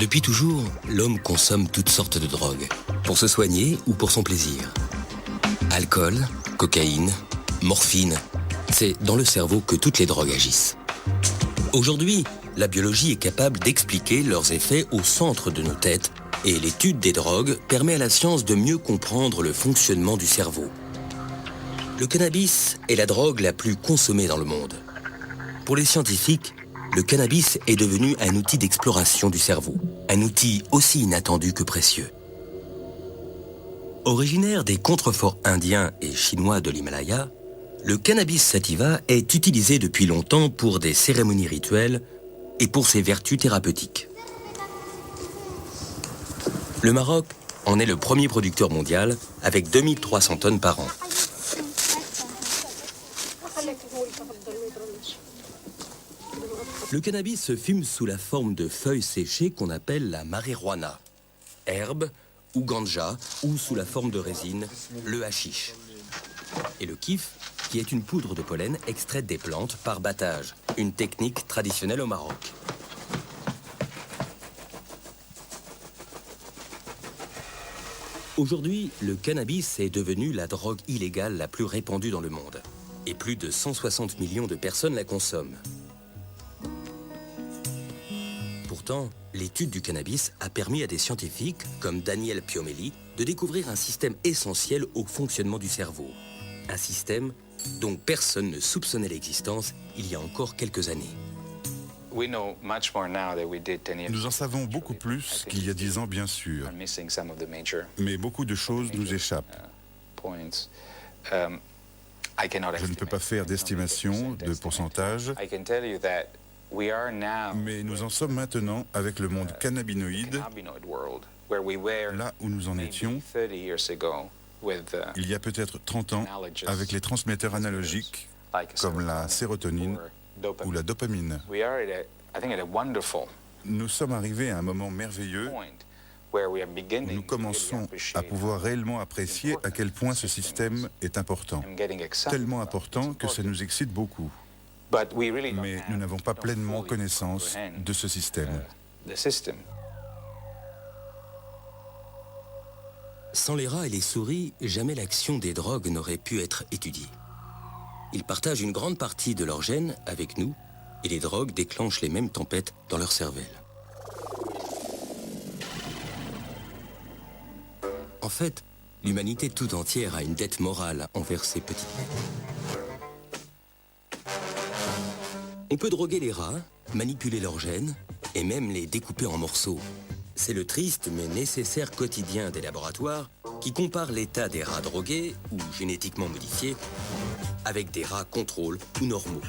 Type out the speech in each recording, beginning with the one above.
Depuis toujours, l'homme consomme toutes sortes de drogues, pour se soigner ou pour son plaisir. Alcool, cocaïne, morphine, c'est dans le cerveau que toutes les drogues agissent. Aujourd'hui, la biologie est capable d'expliquer leurs effets au centre de nos têtes et l'étude des drogues permet à la science de mieux comprendre le fonctionnement du cerveau. Le cannabis est la drogue la plus consommée dans le monde. Pour les scientifiques, le cannabis est devenu un outil d'exploration du cerveau, un outil aussi inattendu que précieux. Originaire des contreforts indiens et chinois de l'Himalaya, le cannabis sativa est utilisé depuis longtemps pour des cérémonies rituelles et pour ses vertus thérapeutiques. Le Maroc en est le premier producteur mondial avec 2300 tonnes par an. Le cannabis se fume sous la forme de feuilles séchées qu'on appelle la marijuana, herbe ou ganja, ou sous la forme de résine, le hashish. Et le kif, qui est une poudre de pollen extraite des plantes par battage, une technique traditionnelle au Maroc. Aujourd'hui, le cannabis est devenu la drogue illégale la plus répandue dans le monde. Et plus de 160 millions de personnes la consomment. Pourtant, l'étude du cannabis a permis à des scientifiques, comme Daniel Piomelli, de découvrir un système essentiel au fonctionnement du cerveau. Un système dont personne ne soupçonnait l'existence il y a encore quelques années. Nous en savons beaucoup plus qu'il y a 10 ans, bien sûr, mais beaucoup de choses nous échappent. Je ne peux pas faire d'estimation de pourcentage, mais nous en sommes maintenant avec le monde cannabinoïde, là où nous en étions il y a peut-être 30 ans avec les transmetteurs analogiques comme la sérotonine ou la dopamine. Nous sommes arrivés à un moment merveilleux où nous commençons à pouvoir réellement apprécier à quel point ce système est important. Tellement important que ça nous excite beaucoup. Mais nous n'avons pas pleinement connaissance de ce système. Sans les rats et les souris, jamais l'action des drogues n'aurait pu être étudiée. Ils partagent une grande partie de leurs gènes avec nous et les drogues déclenchent les mêmes tempêtes dans leur cervelle. En fait, l'humanité tout entière a une dette morale envers ces petites bêtes. On peut droguer les rats, manipuler leurs gènes et même les découper en morceaux. C'est le triste mais nécessaire quotidien des laboratoires qui compare l'état des rats drogués ou génétiquement modifiés avec des rats contrôle ou normaux.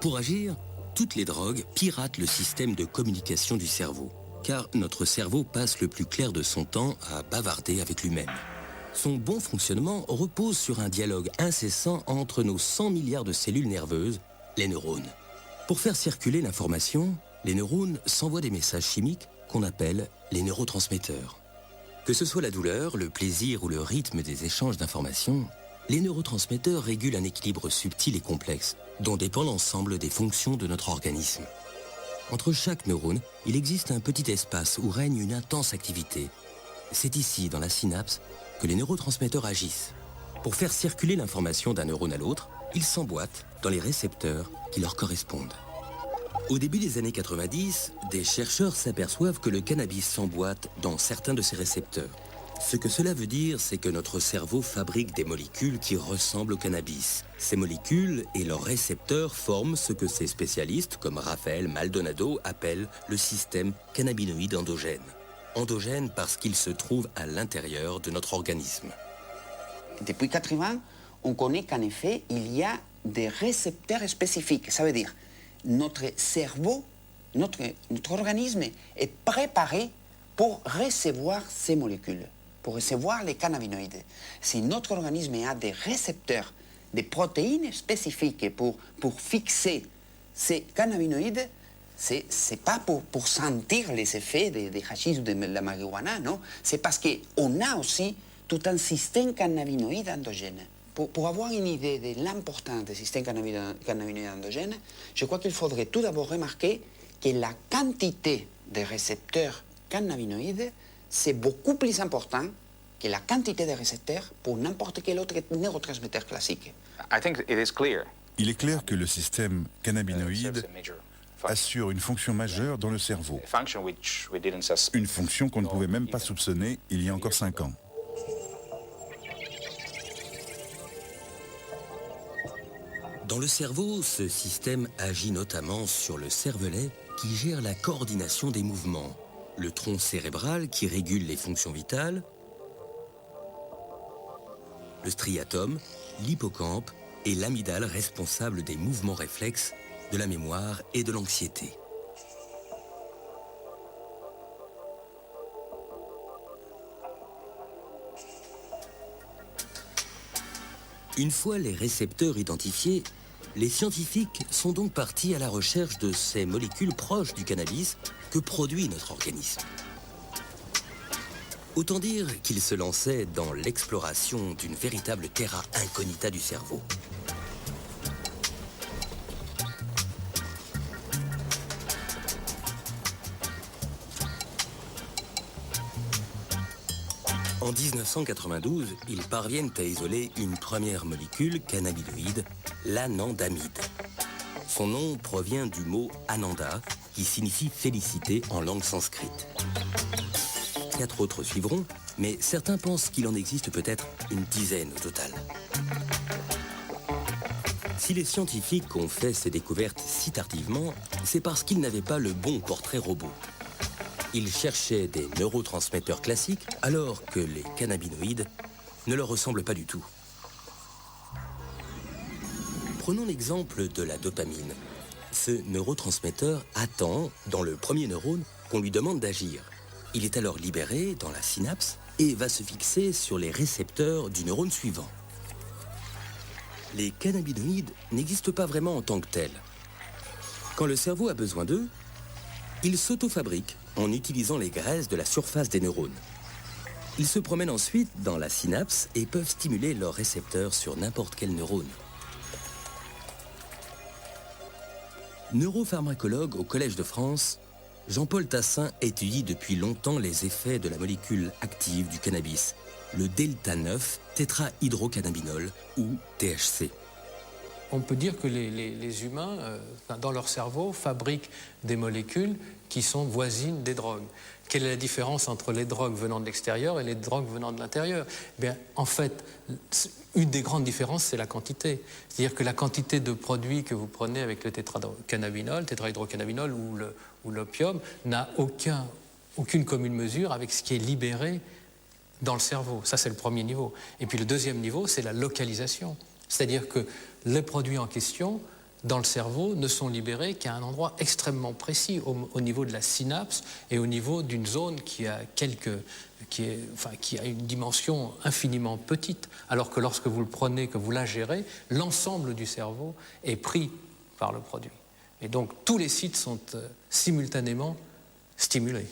Pour agir, toutes les drogues piratent le système de communication du cerveau, car notre cerveau passe le plus clair de son temps à bavarder avec lui-même. Son bon fonctionnement repose sur un dialogue incessant entre nos 100 milliards de cellules nerveuses, les neurones. Pour faire circuler l'information, les neurones s'envoient des messages chimiques qu'on appelle les neurotransmetteurs. Que ce soit la douleur, le plaisir ou le rythme des échanges d'informations, les neurotransmetteurs régulent un équilibre subtil et complexe, dont dépend l'ensemble des fonctions de notre organisme. Entre chaque neurone, il existe un petit espace où règne une intense activité. C'est ici, dans la synapse, que les neurotransmetteurs agissent. Pour faire circuler l'information d'un neurone à l'autre, ils s'emboîtent dans les récepteurs qui leur correspondent. Au début des années 90, des chercheurs s'aperçoivent que le cannabis s'emboîte dans certains de ces récepteurs. Ce que cela veut dire, c'est que notre cerveau fabrique des molécules qui ressemblent au cannabis. Ces molécules et leurs récepteurs forment ce que ces spécialistes, comme Raphaël Maldonado, appellent le système cannabinoïde endogène. Endogène parce qu'il se trouve à l'intérieur de notre organisme. Depuis 80, on connaît qu'en effet, il y a des récepteurs spécifiques. Ça veut dire notre cerveau, notre organisme est préparé pour recevoir ces molécules. pour recevoir les cannabinoïdes. Si notre organisme a des récepteurs, des protéines spécifiques pour fixer ces cannabinoïdes, c'est pas pour sentir les effets des hachis ou de la marijuana, non. C'est parce qu'on a aussi tout un système cannabinoïde endogène. Pour avoir une idée de l'importance du système cannabinoïde endogène, je crois qu'il faudrait tout d'abord remarquer que la quantité de récepteurs cannabinoïdes, c'est beaucoup plus important que la quantité de récepteurs pour n'importe quel autre neurotransmetteur classique. Il est clair que le système cannabinoïde assure une fonction majeure dans le cerveau. Une fonction qu'on ne pouvait même pas soupçonner il y a encore 5 ans. Dans le cerveau, ce système agit notamment sur le cervelet qui gère la coordination des mouvements, le tronc cérébral qui régule les fonctions vitales, le striatum, l'hippocampe et l'amygdale responsable des mouvements réflexes, de la mémoire et de l'anxiété. Une fois les récepteurs identifiés, les scientifiques sont donc partis à la recherche de ces molécules proches du cannabis que produit notre organisme. Autant dire qu'ils se lançaient dans l'exploration d'une véritable terra incognita du cerveau. En 1992, ils parviennent à isoler une première molécule cannabinoïde, l'anandamide. Son nom provient du mot ananda, qui signifie félicité en langue sanscrite. 4 autres suivront, mais certains pensent qu'il en existe peut-être une dizaine au total. Si les scientifiques ont fait ces découvertes si tardivement, c'est parce qu'ils n'avaient pas le bon portrait robot. Ils cherchaient des neurotransmetteurs classiques alors que les cannabinoïdes ne leur ressemblent pas du tout. Prenons l'exemple de la dopamine. Ce neurotransmetteur attend, dans le premier neurone, qu'on lui demande d'agir. Il est alors libéré dans la synapse et va se fixer sur les récepteurs du neurone suivant. Les cannabinoïdes n'existent pas vraiment en tant que tels. Quand le cerveau a besoin d'eux, il s'auto-fabrique en utilisant les graisses de la surface des neurones. Ils se promènent ensuite dans la synapse et peuvent stimuler leurs récepteurs sur n'importe quel neurone. Neuropharmacologue au Collège de France, Jean-Paul Tassin étudie depuis longtemps les effets de la molécule active du cannabis, le delta-9 tétrahydrocannabinol ou THC. On peut dire que les humains, dans leur cerveau, fabriquent des molécules qui sont voisines des drogues. Quelle est la différence entre les drogues venant de l'extérieur et les drogues venant de l'intérieur ? En fait, une des grandes différences, c'est la quantité. C'est-à-dire que la quantité de produits que vous prenez avec le tétrahydrocannabinol ou l'opium n'a aucune commune mesure avec ce qui est libéré dans le cerveau. Ça, c'est le premier niveau. Et puis le deuxième niveau, c'est la localisation. C'est-à-dire que les produits en question, dans le cerveau, ne sont libérés qu'à un endroit extrêmement précis, au niveau de la synapse et au niveau d'une zone qui a une dimension infiniment petite, alors que lorsque vous le prenez, que vous l'ingérez, l'ensemble du cerveau est pris par le produit. Et donc tous les sites sont simultanément stimulés.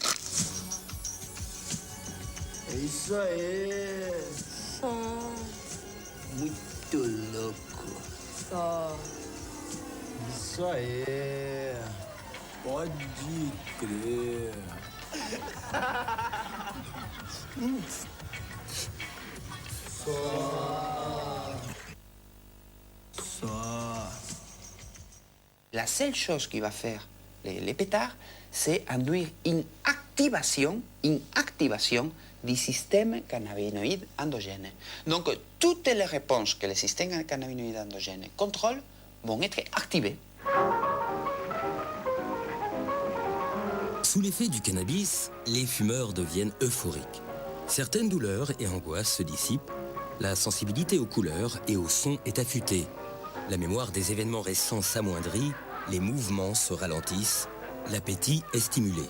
Eso es muito louco. Isso aí, pode crer. La seule chose qui va faire les pétards, c'est induire une activation du système cannabinoïde endogène. Donc, toutes les réponses que le système cannabinoïde endogène contrôle vont être activées. Sous l'effet du cannabis, les fumeurs deviennent euphoriques. Certaines douleurs et angoisses se dissipent, la sensibilité aux couleurs et aux sons est affûtée, la mémoire des événements récents s'amoindrit, les mouvements se ralentissent, l'appétit est stimulé.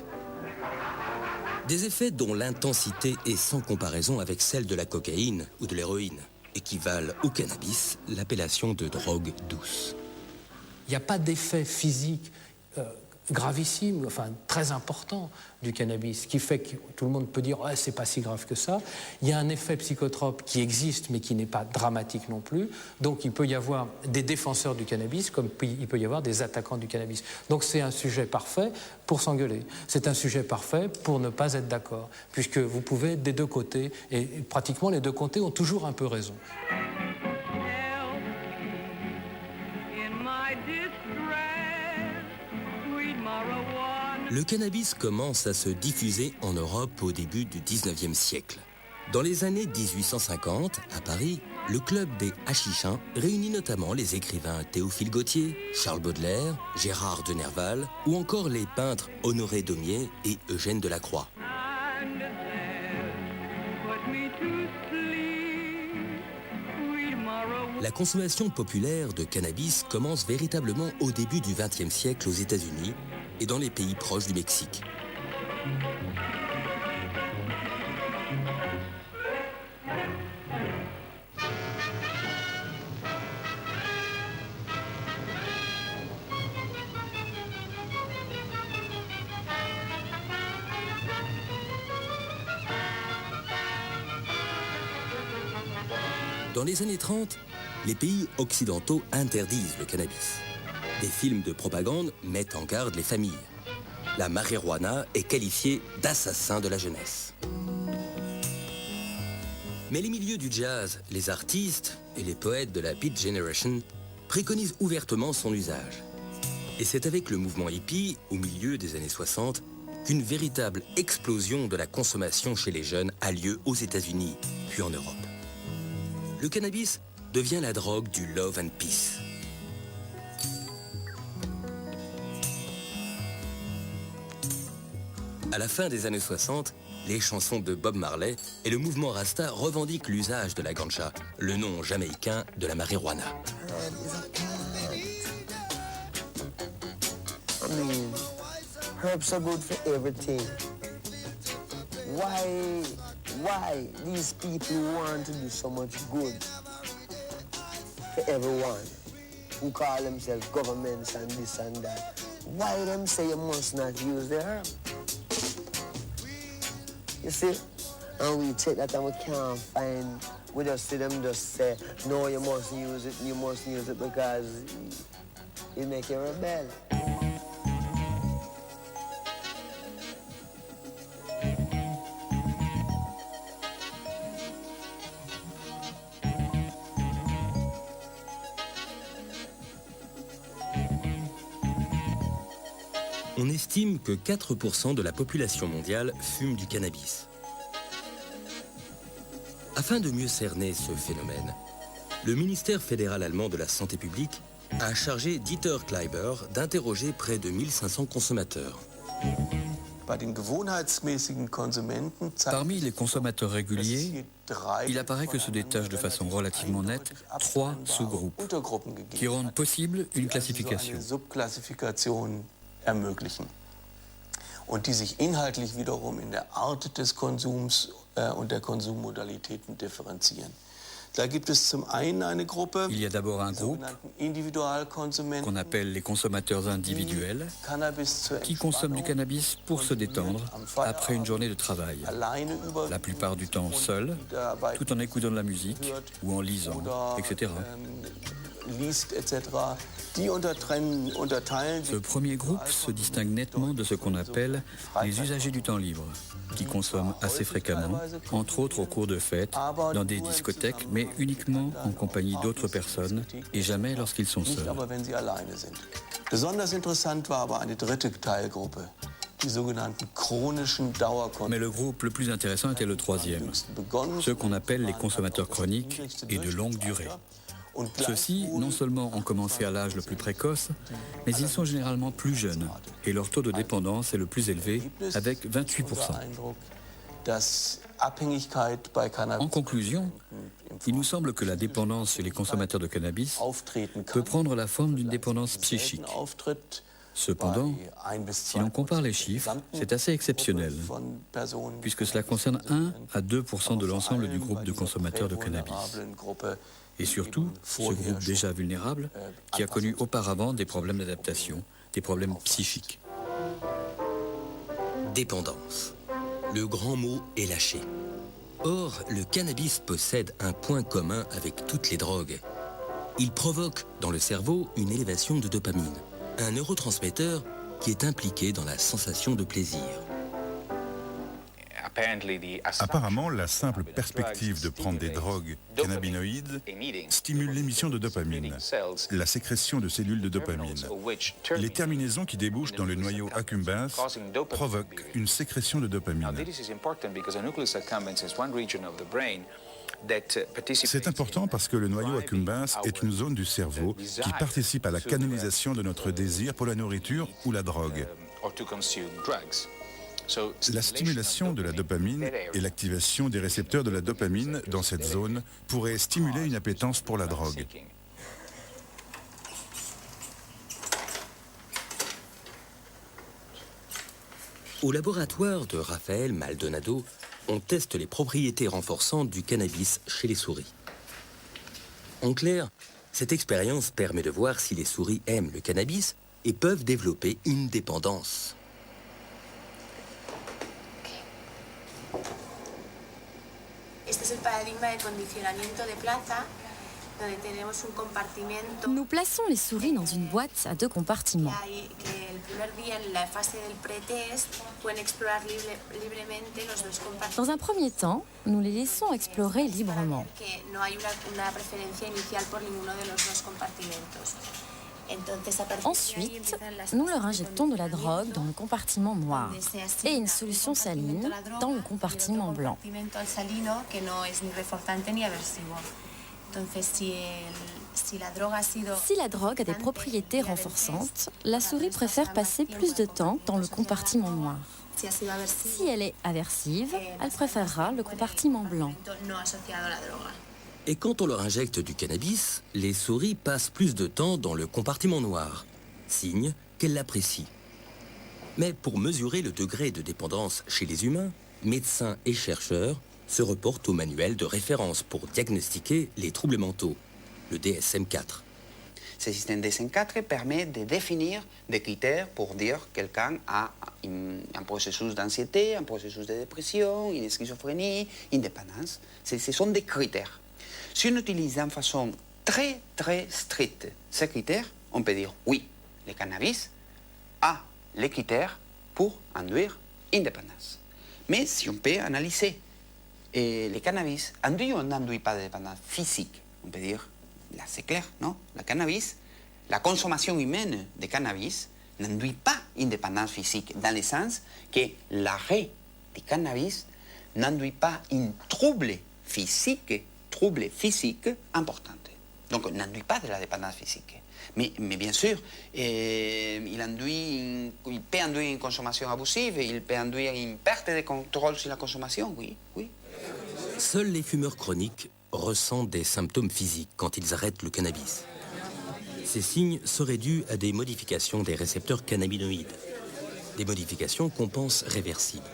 Des effets dont l'intensité est sans comparaison avec celle de la cocaïne ou de l'héroïne, et qui valent au cannabis l'appellation de drogue douce. Il n'y a pas d'effet physique gravissime, enfin très important du cannabis, qui fait que tout le monde peut dire ouais, c'est pas si grave que ça. Il y a un effet psychotrope qui existe mais qui n'est pas dramatique non plus. Donc il peut y avoir des défenseurs du cannabis comme il peut y avoir des attaquants du cannabis. Donc c'est un sujet parfait pour s'engueuler. C'est un sujet parfait pour ne pas être d'accord, puisque vous pouvez être des deux côtés, et pratiquement les deux côtés ont toujours un peu raison. Le cannabis commence à se diffuser en Europe au début du 19e siècle. Dans les années 1850, à Paris, le club des Hachichins réunit notamment les écrivains Théophile Gautier, Charles Baudelaire, Gérard de Nerval ou encore les peintres Honoré Daumier et Eugène Delacroix. La consommation populaire de cannabis commence véritablement au début du XXe siècle aux États-Unis et dans les pays proches du Mexique. Dans les années 30, les pays occidentaux interdisent le cannabis. Des films de propagande mettent en garde les familles. La marijuana est qualifiée d'assassin de la jeunesse. Mais les milieux du jazz, les artistes et les poètes de la Beat Generation préconisent ouvertement son usage. Et c'est avec le mouvement hippie, au milieu des années 60, qu'une véritable explosion de la consommation chez les jeunes a lieu aux États-Unis, puis en Europe. Le cannabis devient la drogue du love and peace. À la fin des années 60, les chansons de Bob Marley et le mouvement Rasta revendiquent l'usage de la ganja, le nom jamaïcain de la marijuana. Herbs are good for everything. Why these people want to do so much good for everyone who call themselves governments and this and that? Why them say you must not use the herb? You see? And we take that and we can't find, we just see them just say, no, you must use it because it make you rebel. On estime que 4% de la population mondiale fume du cannabis. Afin de mieux cerner ce phénomène, le ministère fédéral allemand de la Santé publique a chargé Dieter Kleiber d'interroger près de 1500 consommateurs. Parmi les consommateurs réguliers, il apparaît que se détachent de façon relativement nette 3 sous-groupes qui rendent possible une classification. Ermöglichen und die sich inhaltlich wiederum in der Art des Konsums und der Konsummodalitäten differenzieren. Da gibt es zum einen eine Gruppe, il y a d'abord un groupe qu'on appelle les consommateurs individuels qui consomment du cannabis pour se détendre après une journée de travail, la plupart du temps seuls, tout en écoutant de la musique ou en lisant, etc. Ce premier groupe se distingue nettement de ce qu'on appelle les usagers du temps libre, qui consomment assez fréquemment, entre autres au cours de fêtes, dans des discothèques, mais uniquement en compagnie d'autres personnes et jamais lorsqu'ils sont seuls. Mais le groupe le plus intéressant était le troisième, ceux qu'on appelle les consommateurs chroniques et de longue durée. Ceux-ci, non seulement ont commencé à l'âge le plus précoce, mais ils sont généralement plus jeunes et leur taux de dépendance est le plus élevé, avec 28%. En conclusion, il nous semble que la dépendance chez les consommateurs de cannabis peut prendre la forme d'une dépendance psychique. Cependant, si l'on compare les chiffres, c'est assez exceptionnel, puisque cela concerne 1 à 2% de l'ensemble du groupe de consommateurs de cannabis. Et surtout, ce groupe déjà vulnérable, qui a connu auparavant des problèmes d'adaptation, des problèmes psychiques. Dépendance. Le grand mot est lâché. Or, le cannabis possède un point commun avec toutes les drogues. Il provoque dans le cerveau une élévation de dopamine, un neurotransmetteur qui est impliqué dans la sensation de plaisir. Apparemment, la simple perspective de prendre des drogues cannabinoïdes stimule l'émission de dopamine, la sécrétion de cellules de dopamine. Les terminaisons qui débouchent dans le noyau accumbens provoquent une sécrétion de dopamine. C'est important parce que le noyau accumbens est une zone du cerveau qui participe à la canalisation de notre désir pour la nourriture ou la drogue. La stimulation de la dopamine et l'activation des récepteurs de la dopamine dans cette zone pourraient stimuler une appétence pour la drogue. Au laboratoire de Raphaël Maldonado, on teste les propriétés renforçantes du cannabis chez les souris. En clair, cette expérience permet de voir si les souris aiment le cannabis et peuvent développer une dépendance. Este es el paradigma de condicionamiento de plaza, donde tenemos un compartimento. Nous plaçons les souris dans une boîte à 2 compartiments. El primer día, en la fase del pretest, pueden explorar libremente los dos compartimentos. Dans un premier temps, nous les laissons explorer librement. Que no hay una preferencia inicial por ninguno de los dos compartimentos. Ensuite, nous leur injectons de la drogue dans le compartiment noir et une solution saline dans le compartiment blanc. Si la drogue a des propriétés renforçantes, la souris préfère passer plus de temps dans le compartiment noir. Si elle est aversive, elle préférera le compartiment blanc. Et quand on leur injecte du cannabis, les souris passent plus de temps dans le compartiment noir, signe qu'elles l'apprécient. Mais pour mesurer le degré de dépendance chez les humains, médecins et chercheurs se reportent au manuel de référence pour diagnostiquer les troubles mentaux, le DSM-4. Ce système DSM-4 permet de définir des critères pour dire que quelqu'un a un processus d'anxiété, un processus de dépression, une schizophrénie, une dépendance. Ce sont des critères. Si on utilise d'une façon très, très stricte ces critères, on peut dire oui, le cannabis a les critères pour induire une dépendance. Mais si on peut analyser le cannabis induit ou n'induit pas de dépendance physique, on peut dire, là c'est clair, non? Le cannabis, la consommation humaine de cannabis n'induit pas une dépendance physique, dans le sens que l'arrêt du cannabis n'induit pas un trouble physique important. Donc, n'induit pas de la dépendance physique. Mais bien sûr, il peut induire une consommation abusive, il peut induire une perte de contrôle sur la consommation, oui. Seuls les fumeurs chroniques ressentent des symptômes physiques quand ils arrêtent le cannabis. Ces signes seraient dus à des modifications des récepteurs cannabinoïdes, des modifications qu'on pense réversibles.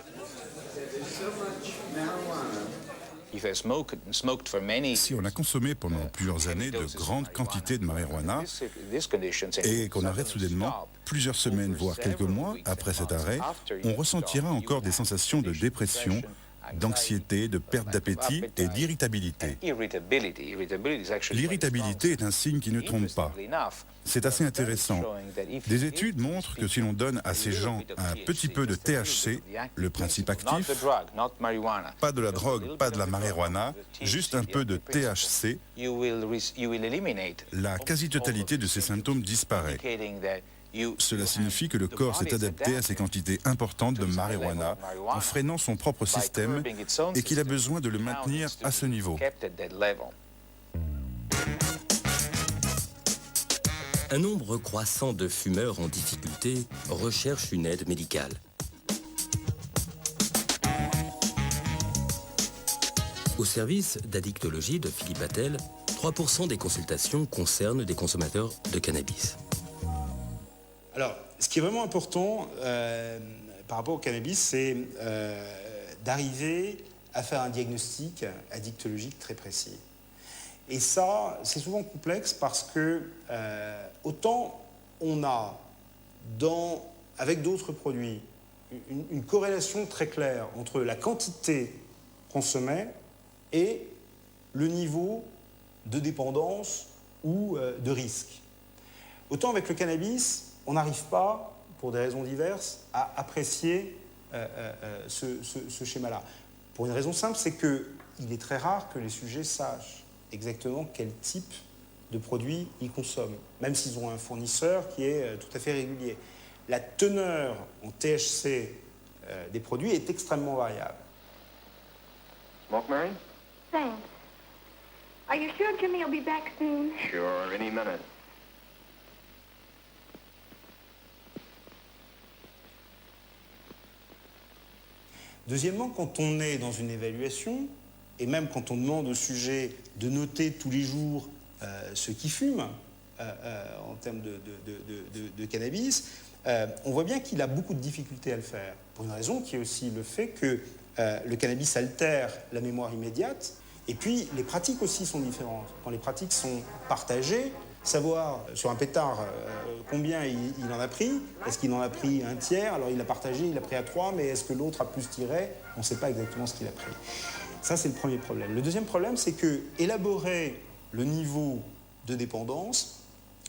Si on a consommé pendant plusieurs années de grandes quantités de marijuana et qu'on arrête soudainement, plusieurs semaines, voire quelques mois après cet arrêt, on ressentira encore des sensations de dépression, d'anxiété, de perte d'appétit et d'irritabilité. L'irritabilité est un signe qui ne trompe pas. C'est assez intéressant. Des études montrent que si l'on donne à ces gens un petit peu de THC, le principe actif, pas de la drogue, pas de la marijuana, juste un peu de THC, la quasi-totalité de ces symptômes disparaît. Cela signifie que le corps s'est adapté à ces quantités importantes de marijuana en freinant son propre système et qu'il a besoin de le maintenir à ce niveau. Un nombre croissant de fumeurs en difficulté recherchent une aide médicale. Au service d'addictologie de Philippe Attel, 3% des consultations concernent des consommateurs de cannabis. Alors, ce qui est vraiment important par rapport au cannabis, c'est d'arriver à faire un diagnostic addictologique très précis. Et ça, c'est souvent complexe parce que autant on a, avec d'autres produits, une corrélation très claire entre la quantité consommée et le niveau de dépendance ou de risque. Autant avec le cannabis, on n'arrive pas, pour des raisons diverses, à apprécier ce schéma-là. Pour une raison simple, c'est qu'il est très rare que les sujets sachent exactement quel type de produit ils consomment, même s'ils ont un fournisseur qui est tout à fait régulier. La teneur en THC des produits est extrêmement variable. Smoke, Mary? Thanks. Are you sure Jimmy will be back soon? Sure, any minute. Deuxièmement, quand on est dans une évaluation, et même quand on demande au sujet de noter tous les jours ce qu'il fume en termes de cannabis, on voit bien qu'il a beaucoup de difficultés à le faire. Pour une raison qui est aussi le fait que le cannabis altère la mémoire immédiate, et puis les pratiques aussi sont différentes. Quand les pratiques sont partagées, savoir sur un pétard combien il en a pris, est-ce qu'il en a pris un tiers, alors il a partagé, il a pris à 3, mais est-ce que l'autre a plus tiré, on ne sait pas exactement ce qu'il a pris. Ça, c'est le premier problème. Le deuxième problème, c'est que élaborer le niveau de dépendance,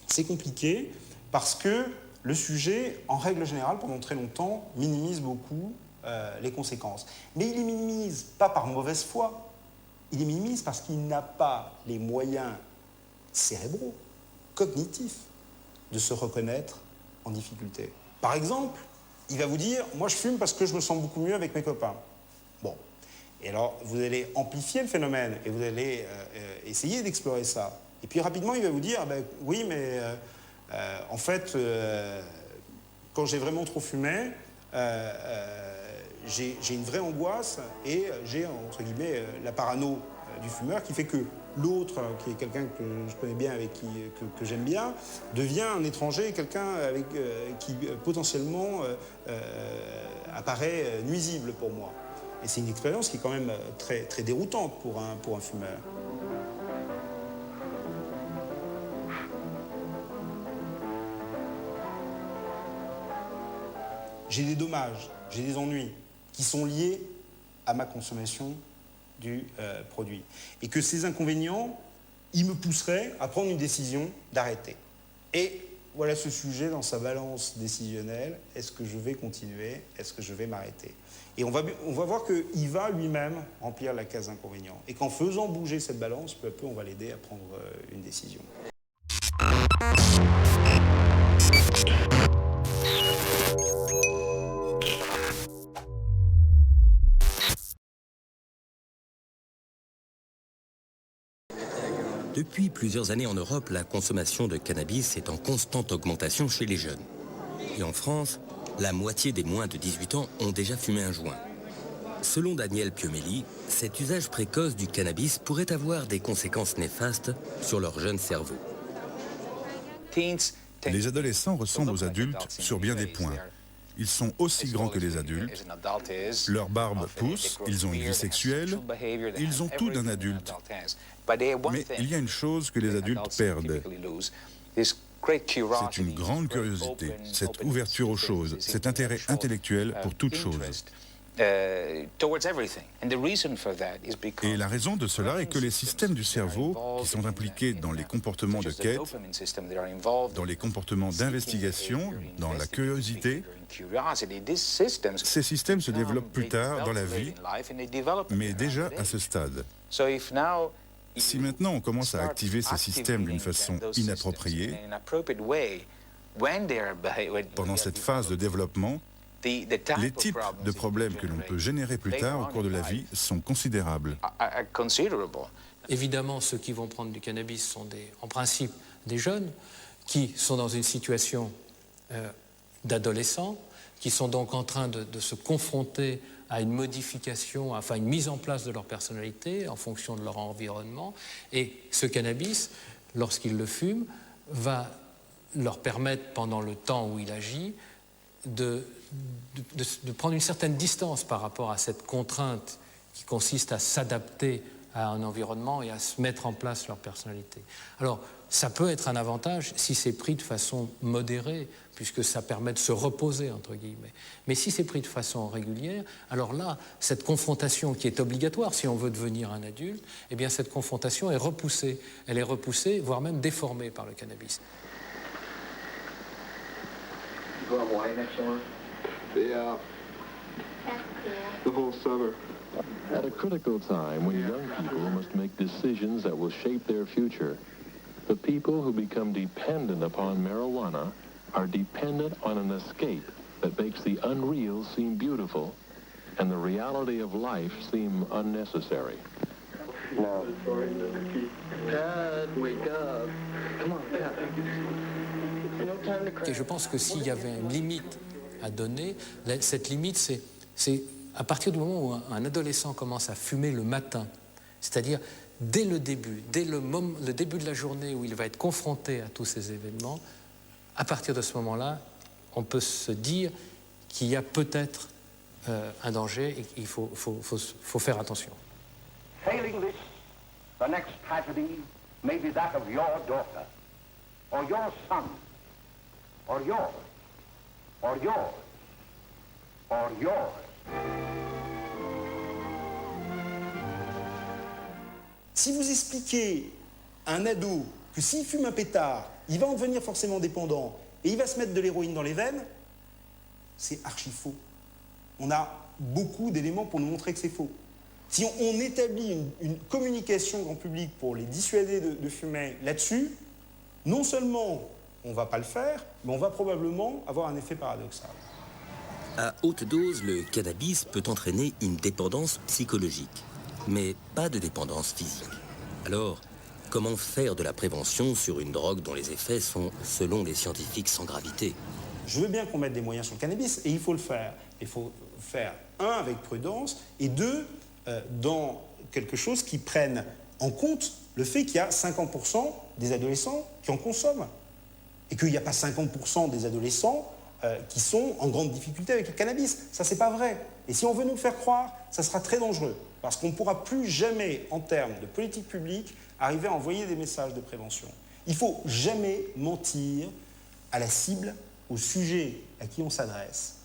c'est compliqué parce que le sujet, en règle générale, pendant très longtemps, minimise beaucoup les conséquences. Mais il les minimise pas par mauvaise foi, il les minimise parce qu'il n'a pas les moyens cérébraux, cognitifs, de se reconnaître en difficulté. Par exemple, il va vous dire « moi je fume parce que je me sens beaucoup mieux avec mes copains ». Bon, et alors vous allez amplifier le phénomène et vous allez essayer d'explorer ça. Et puis rapidement il va vous dire ben, « oui mais en fait quand j'ai vraiment trop fumé, j'ai une vraie angoisse et j'ai entre guillemets la parano du fumeur qui fait que l'autre, qui est quelqu'un que je connais bien, avec que j'aime bien, devient un étranger, quelqu'un qui potentiellement apparaît nuisible pour moi. Et c'est une expérience qui est quand même très, très déroutante pour un fumeur. J'ai des dommages, j'ai des ennuis qui sont liés à ma consommation du produit. Et que ces inconvénients, ils me pousseraient à prendre une décision d'arrêter. Et voilà ce sujet dans sa balance décisionnelle. Est-ce que je vais continuer? Est-ce que je vais m'arrêter? Et on va voir qu'il va lui-même remplir la case inconvénient. Et qu'en faisant bouger cette balance, peu à peu, on va l'aider à prendre une décision. Depuis plusieurs années en Europe, la consommation de cannabis est en constante augmentation chez les jeunes. Et en France, la moitié des moins de 18 ans ont déjà fumé un joint. Selon Daniel Piomelli, cet usage précoce du cannabis pourrait avoir des conséquences néfastes sur leur jeune cerveau. Les adolescents ressemblent aux adultes sur bien des points. Ils sont aussi grands que les adultes, leur barbe pousse, ils ont une vie sexuelle, ils ont tout d'un adulte. Mais il y a une chose que les adultes perdent. C'est une grande curiosité, cette ouverture aux choses, cet intérêt intellectuel pour toute chose. Et la raison de cela est que les systèmes du cerveau qui sont impliqués dans les comportements de quête, dans les comportements d'investigation, dans la curiosité, ces systèmes se développent plus tard dans la vie, mais déjà à ce stade. Si maintenant on commence à activer ces systèmes d'une façon inappropriée, pendant cette phase de développement, les types de problèmes que l'on peut générer plus tard au cours de la vie sont considérables. Évidemment, ceux qui vont prendre du cannabis sont en principe des jeunes qui sont dans une situation d'adolescents, qui sont donc en train de se confronter à une modification, enfin une mise en place de leur personnalité en fonction de leur environnement. Et ce cannabis, lorsqu'ils le fument, va leur permettre, pendant le temps où il agit, de prendre une certaine distance par rapport à cette contrainte qui consiste à s'adapter à un environnement et à se mettre en place leur personnalité. Alors, ça peut être un avantage si c'est pris de façon modérée, puisque ça permet de se reposer, entre guillemets. Mais si c'est pris de façon régulière, alors là, cette confrontation qui est obligatoire si on veut devenir un adulte, eh bien cette confrontation est repoussée. Elle est repoussée, voire même déformée par le cannabis. The whole summer. At a critical time when young people must make decisions that will shape their future, the people who become dependent upon marijuana are dependent on an escape that makes the unreal seem beautiful and the reality of life seem unnecessary. No. Dad, wake up. Come on, Dad. No time to cry. Et je pense que s'il y avait une limite à donner, cette limite, c'est à partir du moment où un adolescent commence à fumer le matin, c'est-à-dire dès le début, dès le début de la journée où il va être confronté à tous ces événements, à partir de ce moment-là, on peut se dire qu'il y a peut-être un danger et qu'il faut faire attention. Failing this, the next tragedy may be that of your daughter, or your son, or yours, or yours, or yours. Si vous expliquez à un ado que s'il fume un pétard, il va en devenir forcément dépendant et il va se mettre de l'héroïne dans les veines, c'est archi faux. On a beaucoup d'éléments pour nous montrer que c'est faux. Si on établit une communication grand public pour les dissuader de fumer là-dessus, non seulement on ne va pas le faire, mais on va probablement avoir un effet paradoxal. À haute dose, le cannabis peut entraîner une dépendance psychologique, mais pas de dépendance physique. Alors, comment faire de la prévention sur une drogue dont les effets sont, selon les scientifiques, sans gravité? Je veux bien qu'on mette des moyens sur le cannabis, et il faut le faire. Il faut faire, un, avec prudence, et deux, dans quelque chose qui prenne en compte le fait qu'il y a 50% des adolescents qui en consomment. Et qu'il n'y a pas 50% des adolescents qui sont en grande difficulté avec le cannabis. Ça, c'est pas vrai. Et si on veut nous le faire croire, ça sera très dangereux. Parce qu'on ne pourra plus jamais, en termes de politique publique, arriver à envoyer des messages de prévention. Il ne faut jamais mentir à la cible, au sujet à qui on s'adresse,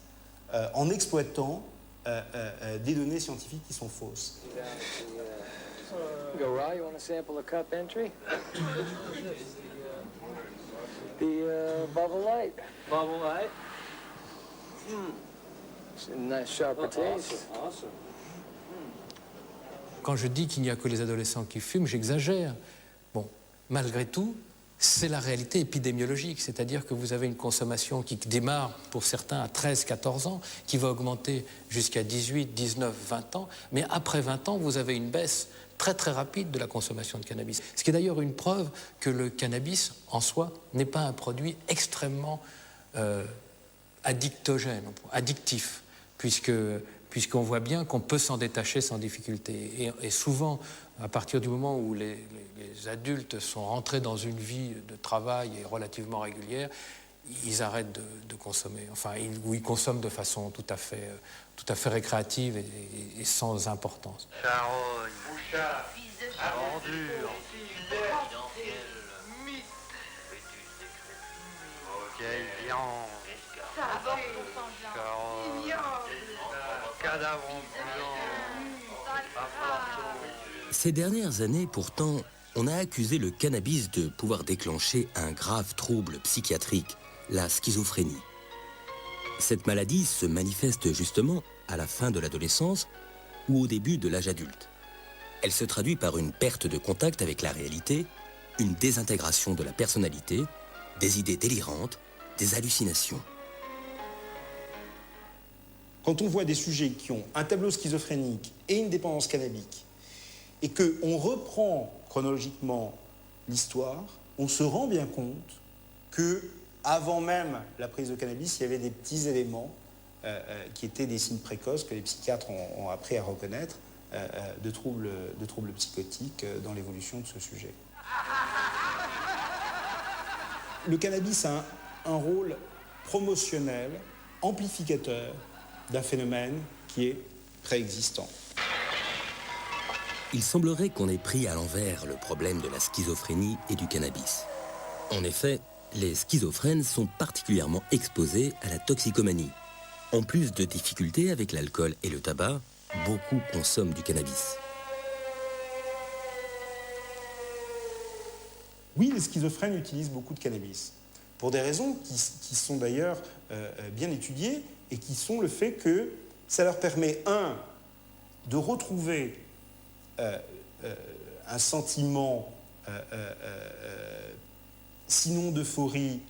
en exploitant des données scientifiques qui sont fausses. Garage, you want to sample a cup entry? The bubble light. Bubble light? It's a nice sharp taste. Awesome. Quand je dis qu'il n'y a que les adolescents qui fument, j'exagère. Bon, malgré tout, c'est la réalité épidémiologique, c'est-à-dire que vous avez une consommation qui démarre pour certains à 13-14 ans, qui va augmenter jusqu'à 18, 19, 20 ans, mais après 20 ans, vous avez une baisse très très rapide de la consommation de cannabis. Ce qui est d'ailleurs une preuve que le cannabis, en soi, n'est pas un produit extrêmement addictif, puisqu'on voit bien qu'on peut s'en détacher sans difficulté. Et souvent, à partir du moment où les adultes sont rentrés dans une vie de travail et relativement régulière, ils arrêtent de consommer. Enfin, ils consomment de façon tout à fait récréative et sans importance. Charogne, Bouchard, Ordure, quelle viande, cadavre Ces dernières années, pourtant, on a accusé le cannabis de pouvoir déclencher un grave trouble psychiatrique, la schizophrénie. Cette maladie se manifeste justement à la fin de l'adolescence ou au début de l'âge adulte. Elle se traduit par une perte de contact avec la réalité, une désintégration de la personnalité, des idées délirantes, des hallucinations. Quand on voit des sujets qui ont un tableau schizophrénique et une dépendance cannabique, et qu'on reprend chronologiquement l'histoire, on se rend bien compte que avant même la prise de cannabis, il y avait des petits éléments qui étaient des signes précoces que les psychiatres ont appris à reconnaître de troubles psychotiques dans l'évolution de ce sujet. Le cannabis a un rôle promotionnel, amplificateur d'un phénomène qui est préexistant. Il semblerait qu'on ait pris à l'envers le problème de la schizophrénie et du cannabis. En effet, les schizophrènes sont particulièrement exposés à la toxicomanie. En plus de difficultés avec l'alcool et le tabac, beaucoup consomment du cannabis. Oui, les schizophrènes utilisent beaucoup de cannabis, pour des raisons qui sont d'ailleurs bien étudiées et qui sont le fait que ça leur permet, de retrouver un sentiment, sinon d'euphorie,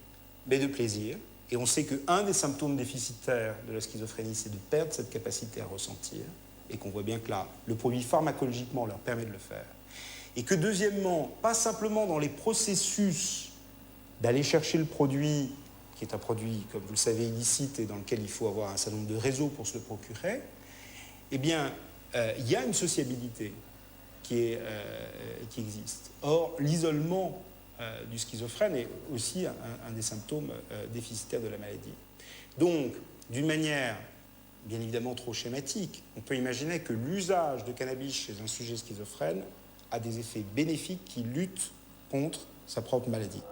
mais de plaisir. Et on sait qu'un des symptômes déficitaires de la schizophrénie, c'est de perdre cette capacité à ressentir, et qu'on voit bien que là, le produit pharmacologiquement leur permet de le faire. Et que deuxièmement, pas simplement dans les processus d'aller chercher le produit, qui est un produit, comme vous le savez, illicite et dans lequel il faut avoir un certain nombre de réseaux pour se le procurer, eh bien, il y a une sociabilité qui existe. Or, l'isolement du schizophrène est aussi un des symptômes déficitaires de la maladie. Donc, d'une manière bien évidemment trop schématique, on peut imaginer que l'usage de cannabis chez un sujet schizophrène a des effets bénéfiques qui luttent contre sa propre maladie.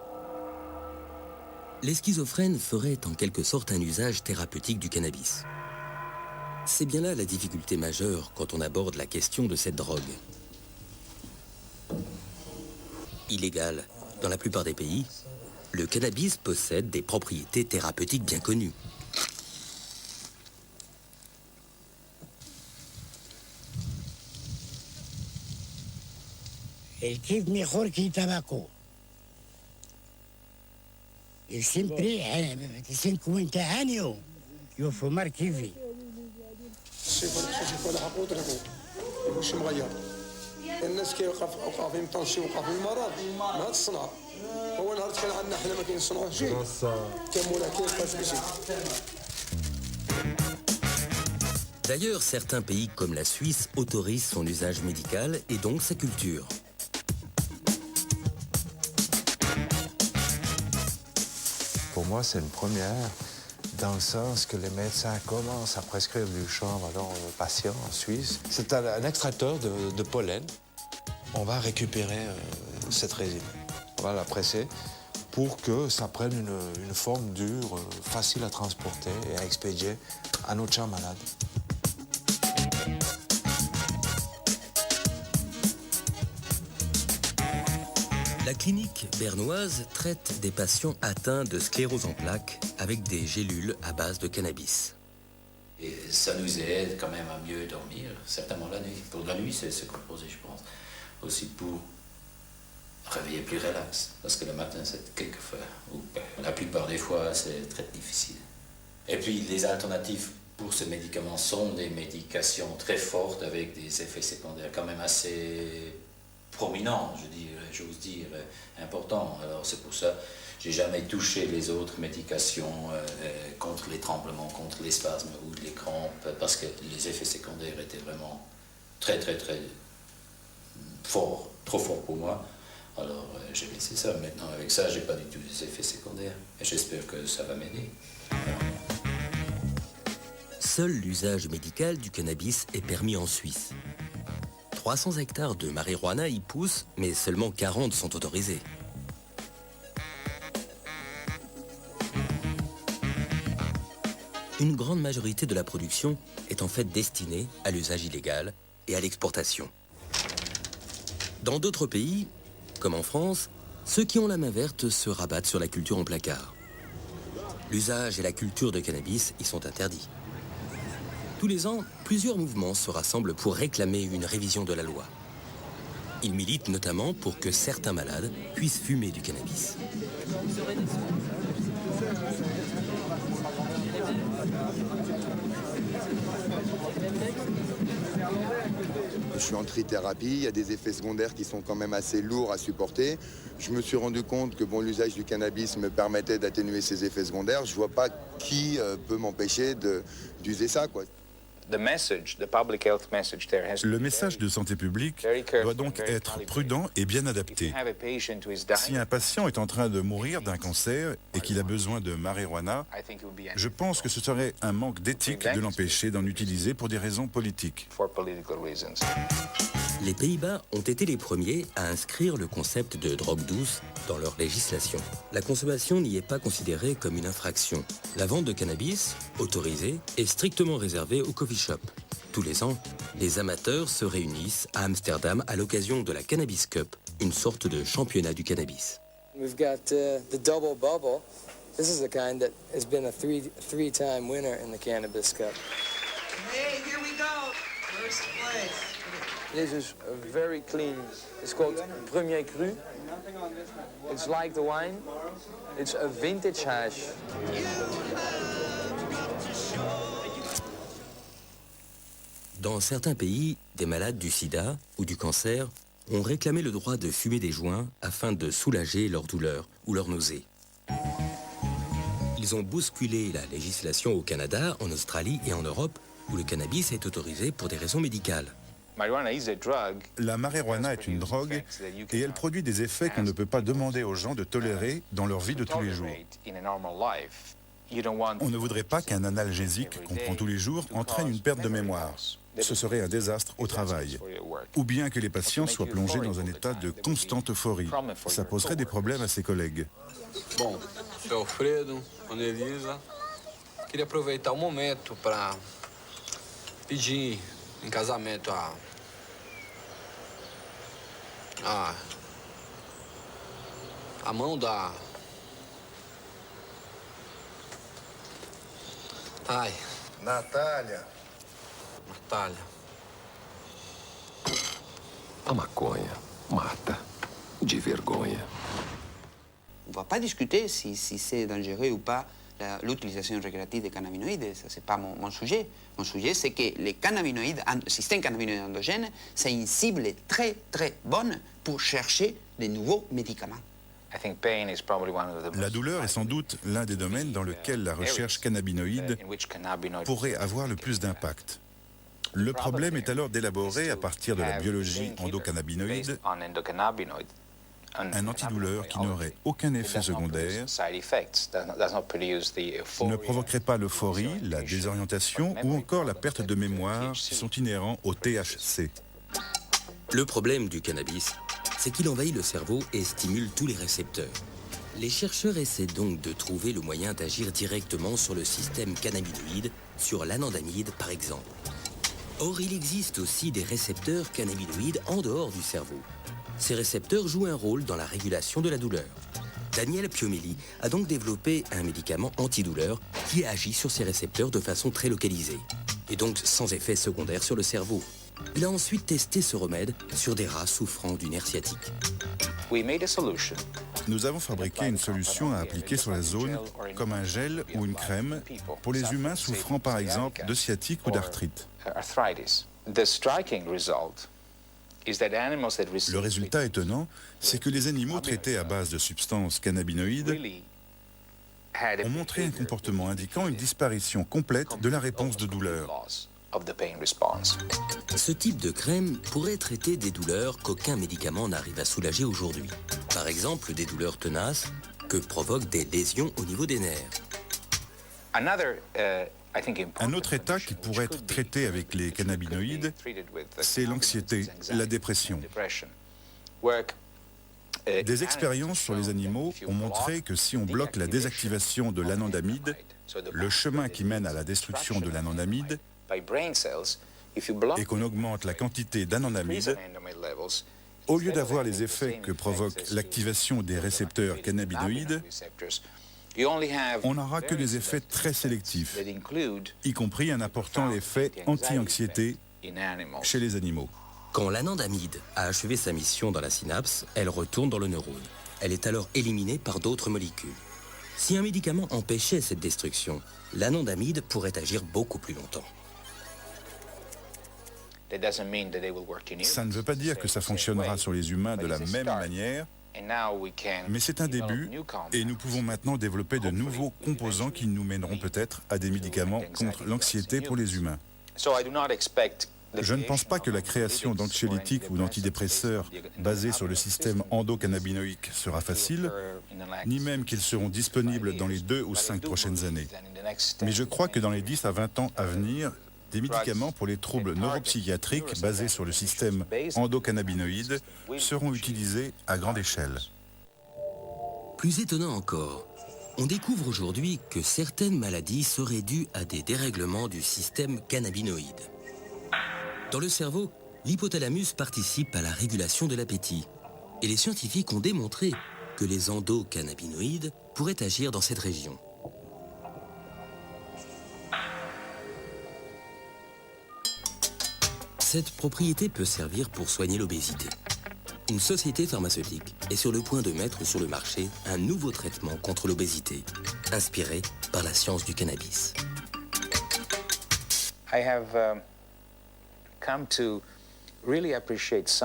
Les schizophrènes feraient en quelque sorte un usage thérapeutique du cannabis. C'est bien là la difficulté majeure quand on aborde la question de cette drogue. Illégal dans la plupart des pays, le cannabis possède des propriétés thérapeutiques bien connues. El kif mejor que el tabaco. Y siempre, 50 años, yo fumar kifi. الناس كيوقع فيهم طنشي وقع فيهم المرض ما تصنع هو نهار كان عندنا حنا ما كنصنعوش كمولا كيفاش بشي. D'ailleurs, certains pays comme la Suisse autorisent son usage médical et donc sa culture. Pour moi, c'est une première, dans le sens que les médecins commencent à prescrire du chanvre aux patients en Suisse. C'est un extracteur de pollen. On va récupérer cette résine. On va la presser pour que ça prenne une forme dure, facile à transporter et à expédier à notre champ malade. La clinique bernoise traite des patients atteints de sclérose en plaques avec des gélules à base de cannabis. Et ça nous aide quand même à mieux dormir, certainement la nuit. Pour la nuit, c'est composé, je pense. Aussi pour réveiller plus relax. Parce que le matin, c'est quelquefois, ou la plupart des fois, c'est très difficile. Et puis, les alternatives pour ce médicament sont des médications très fortes avec des effets secondaires quand même assez prominents, j'ose dire, importants. Alors, c'est pour ça que j'ai jamais touché les autres médications contre les tremblements, contre les spasmes ou les crampes, parce que les effets secondaires étaient vraiment très, très, très forts, trop forts pour moi. Alors, j'ai laissé ça. Maintenant, avec ça, j'ai pas du tout des effets secondaires. Et j'espère que ça va m'aider. Seul l'usage médical du cannabis est permis en Suisse. 300 hectares de marijuana y poussent, mais seulement 40 sont autorisés. Une grande majorité de la production est en fait destinée à l'usage illégal et à l'exportation. Dans d'autres pays, comme en France, ceux qui ont la main verte se rabattent sur la culture en placard. L'usage et la culture de cannabis y sont interdits. Tous les ans, plusieurs mouvements se rassemblent pour réclamer une révision de la loi. Ils militent notamment pour que certains malades puissent fumer du cannabis. Je suis en trithérapie, il y a des effets secondaires qui sont quand même assez lourds à supporter. Je me suis rendu compte que l'usage du cannabis me permettait d'atténuer ces effets secondaires. Je ne vois pas qui peut m'empêcher d'user ça, quoi. Le message de santé publique doit donc être prudent et bien adapté. Si un patient est en train de mourir d'un cancer et qu'il a besoin de marijuana, je pense que ce serait un manque d'éthique de l'empêcher d'en utiliser pour des raisons politiques. Les Pays-Bas ont été les premiers à inscrire le concept de drogue douce dans leur législation. La consommation n'y est pas considérée comme une infraction. La vente de cannabis, autorisée, est strictement réservée aux coffee shops. Tous les ans, les amateurs se réunissent à Amsterdam à l'occasion de la Cannabis Cup, une sorte de championnat du cannabis. We've got the Double Bubble. This is the kind that has been a three-time winner in the Cannabis Cup. Hey, here we go. First place. This is very clean. It's called Premier Cru. It's like the wine. It's a vintage hash. Dans certains pays, des malades du sida ou du cancer ont réclamé le droit de fumer des joints afin de soulager leur douleur ou leur nausée. Ils ont bousculé la législation au Canada, en Australie et en Europe, où le cannabis est autorisé pour des raisons médicales. La marijuana est une drogue et elle produit des effets qu'on ne peut pas demander aux gens de tolérer dans leur vie de tous les jours. On ne voudrait pas qu'un analgésique qu'on prend tous les jours entraîne une perte de mémoire. Ce serait un désastre au travail. Ou bien que les patients soient plongés dans un état de constante euphorie. Ça poserait des problèmes à ses collègues. Bom, seu Alfredo, Ana Elisa, queria aproveitar o momento para pedir em casamento a mão da... Ai. Natália. Natália. A maconha mata de vergonha. On ne va pas discuter si c'est dangereux ou pas l'utilisation récréative des cannabinoïdes. Ce n'est pas mon sujet. Mon sujet, c'est que les cannabinoïdes, le système cannabinoïde endogène, c'est une cible très très bonne pour chercher de nouveaux médicaments. La douleur est sans doute l'un des domaines dans lequel la recherche cannabinoïde pourrait avoir le plus d'impact. Le problème est alors d'élaborer, à partir de la biologie endocannabinoïde, un antidouleur qui n'aurait aucun effet secondaire, ne provoquerait pas l'euphorie, la désorientation ou encore la perte de mémoire qui sont inhérents au THC. Le problème du cannabis, c'est qu'il envahit le cerveau et stimule tous les récepteurs. Les chercheurs essaient donc de trouver le moyen d'agir directement sur le système cannabinoïde, sur l'anandamide par exemple. Or, il existe aussi des récepteurs cannabinoïdes en dehors du cerveau. Ces récepteurs jouent un rôle dans la régulation de la douleur. Daniel Piomelli a donc développé un médicament antidouleur qui agit sur ces récepteurs de façon très localisée, et donc sans effet secondaire sur le cerveau. Il a ensuite testé ce remède sur des rats souffrant d'une hernie sciatique. Nous avons fabriqué une solution à appliquer sur la zone, comme un gel ou une crème, pour les humains souffrant par exemple de sciatique ou d'arthrite. Le résultat étonnant, c'est que les animaux traités à base de substances cannabinoïdes ont montré un comportement indiquant une disparition complète de la réponse de douleur. Ce type de crème pourrait traiter des douleurs qu'aucun médicament n'arrive à soulager aujourd'hui. Par exemple, des douleurs tenaces que provoquent des lésions au niveau des nerfs. Un autre état qui pourrait être traité avec les cannabinoïdes, c'est l'anxiété, la dépression. Des expériences sur les animaux ont montré que si on bloque la désactivation de l'anandamide, le chemin qui mène à la destruction de l'anandamide, et qu'on augmente la quantité d'anandamide, au lieu d'avoir les effets que provoque l'activation des récepteurs cannabinoïdes, on n'aura que des effets très sélectifs, y compris un important effet anti-anxiété chez les animaux. Quand l'anandamide a achevé sa mission dans la synapse, elle retourne dans le neurone. Elle est alors éliminée par d'autres molécules. Si un médicament empêchait cette destruction, l'anandamide pourrait agir beaucoup plus longtemps. Ça ne veut pas dire que ça fonctionnera sur les humains de la même manière, mais c'est un début et nous pouvons maintenant développer de nouveaux composants qui nous mèneront peut-être à des médicaments contre l'anxiété pour les humains. Je ne pense pas que la création d'anxiolytiques ou d'antidépresseurs basés sur le système endocannabinoïque sera facile, ni même qu'ils seront disponibles dans les 2 ou 5 prochaines années. Mais je crois que dans les 10 à 20 ans à venir, des médicaments pour les troubles neuropsychiatriques basés sur le système endocannabinoïde seront utilisés à grande échelle. Plus étonnant encore, on découvre aujourd'hui que certaines maladies seraient dues à des dérèglements du système cannabinoïde. Dans le cerveau, l'hypothalamus participe à la régulation de l'appétit. Et les scientifiques ont démontré que les endocannabinoïdes pourraient agir dans cette région. Cette propriété peut servir pour soigner l'obésité. Une société pharmaceutique est sur le point de mettre sur le marché un nouveau traitement contre l'obésité, inspiré par la science du cannabis.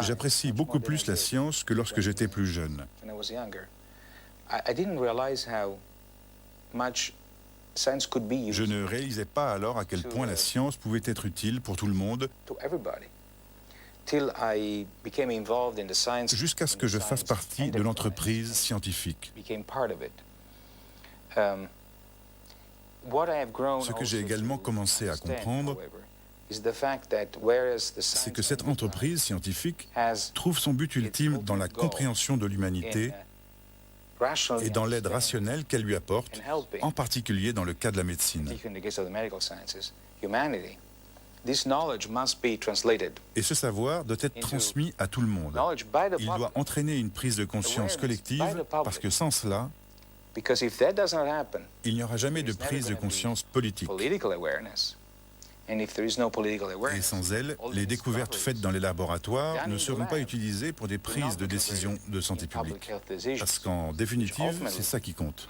J'apprécie beaucoup plus la science que lorsque j'étais plus jeune. Je ne réalisais pas alors à quel point la science pouvait être utile pour tout le monde, jusqu'à ce que je fasse partie de l'entreprise scientifique. Ce que j'ai également commencé à comprendre, c'est que cette entreprise scientifique trouve son but ultime dans la compréhension de l'humanité et dans l'aide rationnelle qu'elle lui apporte, en particulier dans le cas de la médecine. Et ce savoir doit être transmis à tout le monde. Il doit entraîner une prise de conscience collective, parce que sans cela, il n'y aura jamais de prise de conscience politique. Et sans elle, les découvertes faites dans les laboratoires ne seront pas utilisées pour des prises de décision de santé publique. Parce qu'en définitive, c'est ça qui compte.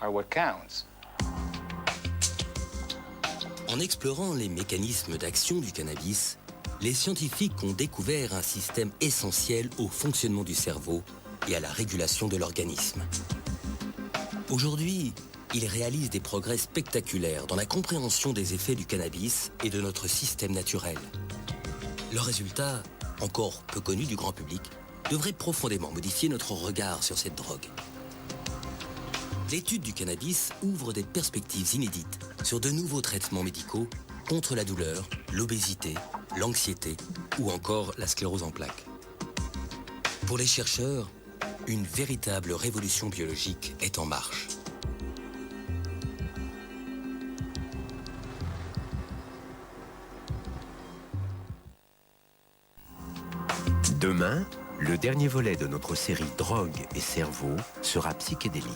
En explorant les mécanismes d'action du cannabis, les scientifiques ont découvert un système essentiel au fonctionnement du cerveau et à la régulation de l'organisme. Aujourd'hui, ils réalisent des progrès spectaculaires dans la compréhension des effets du cannabis et de notre système naturel. Leurs résultats, encore peu connus du grand public, devraient profondément modifier notre regard sur cette drogue. L'étude du cannabis ouvre des perspectives inédites sur de nouveaux traitements médicaux contre la douleur, l'obésité, l'anxiété ou encore la sclérose en plaques. Pour les chercheurs, une véritable révolution biologique est en marche. Demain, le dernier volet de notre série Drogue et cerveau sera psychédélique.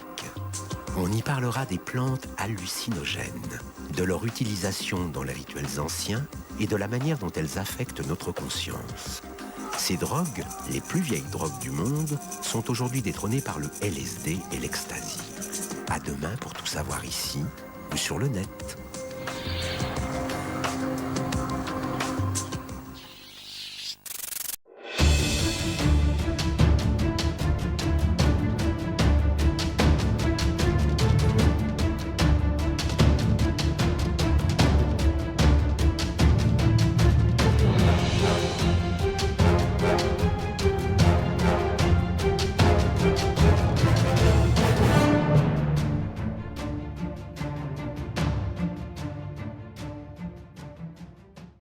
On y parlera des plantes hallucinogènes, de leur utilisation dans les rituels anciens et de la manière dont elles affectent notre conscience. Ces drogues, les plus vieilles drogues du monde, sont aujourd'hui détrônées par le LSD et l'ecstasy. À demain pour tout savoir ici ou sur le net.